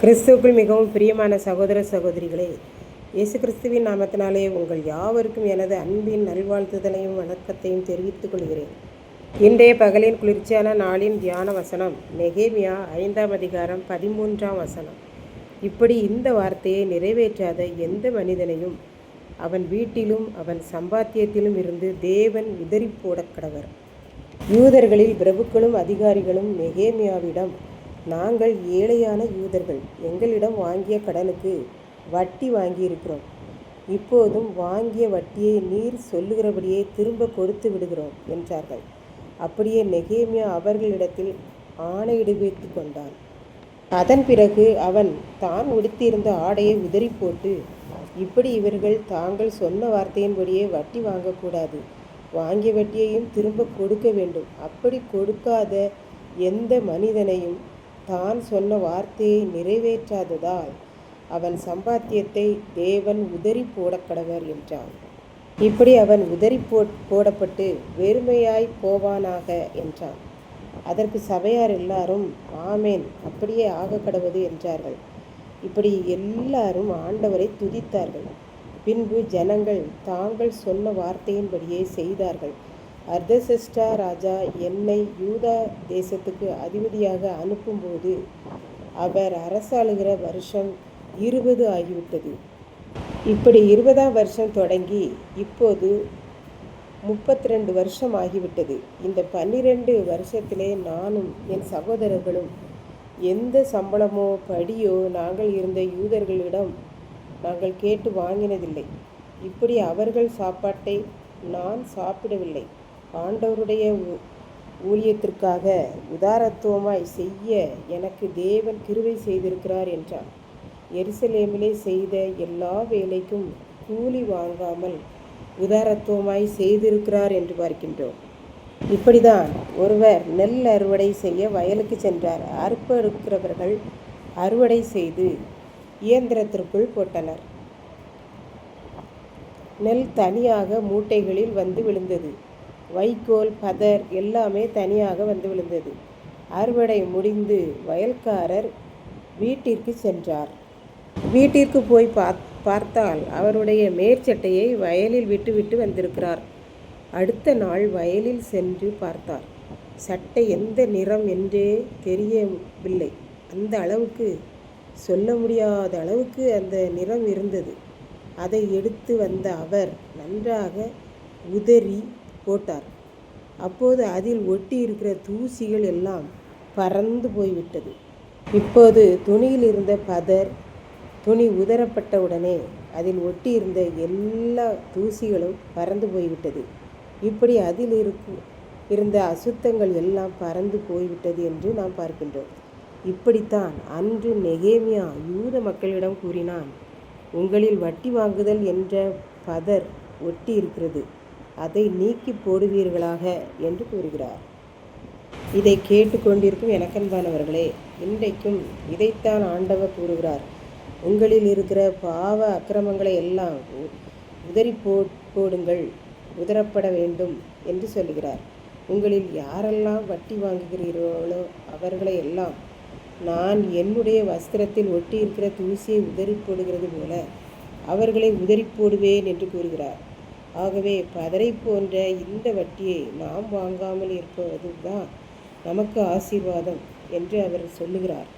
கிறிஸ்துவுக்குள் மிகவும் பிரியமான சகோதர சகோதரிகளே, இயேசு கிறிஸ்துவின் நாமத்தினாலே உங்கள் யாவருக்கும் எனது அன்பின் நல்வாழ்த்துதலையும் வணக்கத்தையும் தெரிவித்துக் கொள்கிறேன். இன்றைய பகலின் குளிர்ச்சியான நாளின் தியான வசனம் நெகேமியா 5ஆம் அதிகாரம் 13ஆம் வசனம். இப்படி இந்த வார்த்தையை நிறைவேற்றாத எந்த மனிதனையும் அவன் வீட்டிலும் அவன் சம்பாத்தியத்திலும் இருந்து தேவன் உதறி போடக்கடவர். யூதர்களில் பிரபுக்களும் அதிகாரிகளும் நெகேமியாவிடம், நாங்கள் ஏழையான யூதர்கள், எங்களிடம் வாங்கிய கடனுக்கு வட்டி வாங்கியிருக்கிறோம். இப்போதும் வாங்கிய வட்டியை நீர் சொல்லுகிறபடியே திரும்ப கொடுத்து விடுகிறோம் என்றார்கள். அப்படியே நெகேமியா அவர்களிடத்தில் ஆணையிடுவித்து கொண்டான். அதன் பிறகு அவன் தான் உடுத்தியிருந்த ஆடையை உதறி போட்டு, இப்படி இவர்கள் தாங்கள் சொன்ன வார்த்தையின்படியே வட்டி வாங்கக்கூடாது, வாங்கிய வட்டியையும் திரும்ப கொடுக்க வேண்டும். அப்படி கொடுக்காத எந்த மனிதனையும் தான் சொன்ன வார்த்தையை நிறைவேற்றாததால் அவன் சம்பாத்தியத்தை தேவன் உதறி போடக்கடவர் என்றான். இப்படி அவன் உதறி போடப்பட்டு வெறுமையாய் போவானாக என்றான். அதற்கு சபையார் எல்லாரும் ஆமேன், அப்படியே ஆக கடவது என்றார்கள். இப்படி எல்லாரும் ஆண்டவரை துதித்தார்கள். பின்பு ஜனங்கள் தாங்கள் சொன்ன வார்த்தையின்படியே செய்தார்கள். அர்தசஷ்டா ராஜா என்னை யூதா தேசத்துக்கு அதிபதியாக அனுப்பும்போது அவர் அரசாளுகிற வருஷம் 20 ஆகிவிட்டது. இப்படி 20ஆம் வருஷம் தொடங்கி இப்போது 32 வருஷம் ஆகிவிட்டது. இந்த 12 வருஷத்திலே நானும் என் சகோதரர்களும் எந்த சம்பளமோ படியோ நாங்கள் இருந்த யூதர்களிடம் நாங்கள் கேட்டு வாங்கினதில்லை. இப்படி அவர்கள் சாப்பாட்டை நான் சாப்பிடவில்லை. ஆண்டவருடைய ஊழியத்திற்காக உதாரத்துவமாய் செய்ய எனக்கு தேவன் கிருபை செய்திருக்கிறார் என்றார். எருசலேமிலே செய்த எல்லா வேலைக்கும் கூலி வாங்காமல் உதாரத்துவமாய் செய்திருக்கிறார் என்று பார்க்கின்றோம். இப்படிதான் ஒருவர் நெல் அறுவடை செய்ய வயலுக்கு சென்றார். அறுப்பறுக்கிறவர்கள் அறுவடை செய்து இயந்திரத்திற்குள் போட்டனர். நெல் தனியாக மூட்டைகளில் வந்து விழுந்தது. வைக்கோல், பதர் எல்லாமே தனியாக வந்து விழுந்தது. அறுவடை முடிந்து வயல்காரர் வீட்டிற்கு சென்றார். வீட்டிற்கு போய் பார்த்தால் அவருடைய மேற்சட்டையை வயலில் விட்டுவிட்டு வந்திருக்கிறார். அடுத்த நாள் வயலில் சென்று பார்த்தார். சட்டை எந்த நிறம் என்றே தெரியவில்லை. அந்த அளவுக்கு, சொல்ல முடியாத அளவுக்கு அந்த நிறம் இருந்தது. அதை எடுத்து வந்த அவர் நன்றாக உதறி போட்டார். அப்போது அதில் ஒட்டி இருக்கிற தூசிகள் எல்லாம் பறந்து போய்விட்டது. இப்போது துணியில் இருந்த பதர் துணி உதறப்பட்டவுடனே அதில் ஒட்டி இருந்த எல்லா தூசிகளும் பறந்து போய்விட்டது. இப்படி அதில் இருந்த அசுத்தங்கள் எல்லாம் பறந்து போய்விட்டது என்று நாம் பார்க்கின்றோம். இப்படித்தான் அன்று நெகேமியா யூத மக்களிடம் கூறினான், உங்களில் வட்டி வாங்குதல் என்ற பதர் ஒட்டி இருக்கிறது, அதை நீக்கி போடுவீர்களாக என்று கூறுகிறார். இதை கேட்டுக்கொண்டிருக்கும் எனக்கன்பானவர்களே, இன்றைக்கும் இதைத்தான் ஆண்டவர் கூறுகிறார். உங்களில் இருக்கிற பாவ அக்கிரமங்களை எல்லாம் உதறி போடுங்கள், உதறப்பட வேண்டும் என்று சொல்லுகிறார். உங்களில் யாரெல்லாம் வட்டி வாங்குகிறீர்களோ அவர்களை எல்லாம் நான் என்னுடைய வஸ்திரத்தில் ஒட்டி இருக்கிற தூசியை உதறி போடுகிறது போல அவர்களை உதறி போடுவேன் என்று கூறுகிறார். ஆகவே பதரை போன்ற இந்த வட்டியை நாம் வாங்காமல் இருப்பது தான் நமக்கு ஆசீர்வாதம் என்று அவர் சொல்லுகிறார்.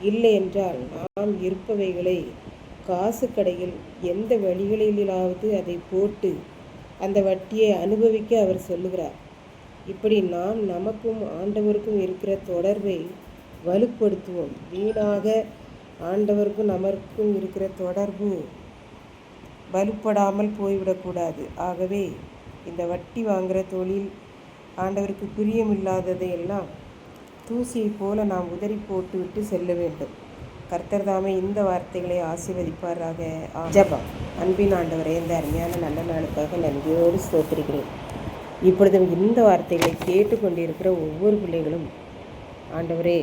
இல்லை என்றால் நாம் இருப்பவைகளை காசு கடையில் எந்த வழிகளிலாவது அதை போட்டு அந்த வட்டியை அனுபவிக்க அவர் சொல்லுகிறார். இப்படி நாம் நமக்கும் ஆண்டவருக்கும் இருக்கிற தொடர்பை வலுப்படுத்துவோம். வீணாக ஆண்டவருக்கும் நமக்கும் இருக்கிற தொடர்பு வலுப்படாமல் போய்விடக்கூடாது. ஆகவே இந்த வட்டி வாங்குகிற தொழில், ஆண்டவருக்கு பிரியமில்லாததையெல்லாம் தூசியை போல நாம் உதறி போட்டுவிட்டு செல்ல வேண்டும். கர்த்தர் தாமே இந்த வார்த்தைகளை ஆசீர்வதிப்பாராக. ஜெபம். அன்பின் ஆண்டவரே, இந்த அருமையான நல்ல நாளுக்காக நன்றியோடு ஸ்தோத்திரிக்கிறேன். இப்பொழுதும் இந்த வார்த்தைகளை கேட்டுக்கொண்டிருக்கிற ஒவ்வொரு பிள்ளைகளும் ஆண்டவரே,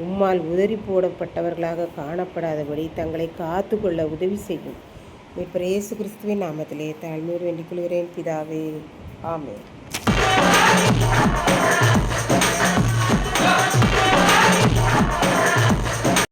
உம்மால் உதறி போடப்பட்டவர்களாக காணப்படாதபடி தங்களை காத்து கொள்ள உதவி செய்யும். மீட்பர் இயேசு கிறிஸ்துவின் நாமத்திலே தாழ்மையோடு வேண்டிக் கொள்கிறேன் பிதாவே. ஆமென்.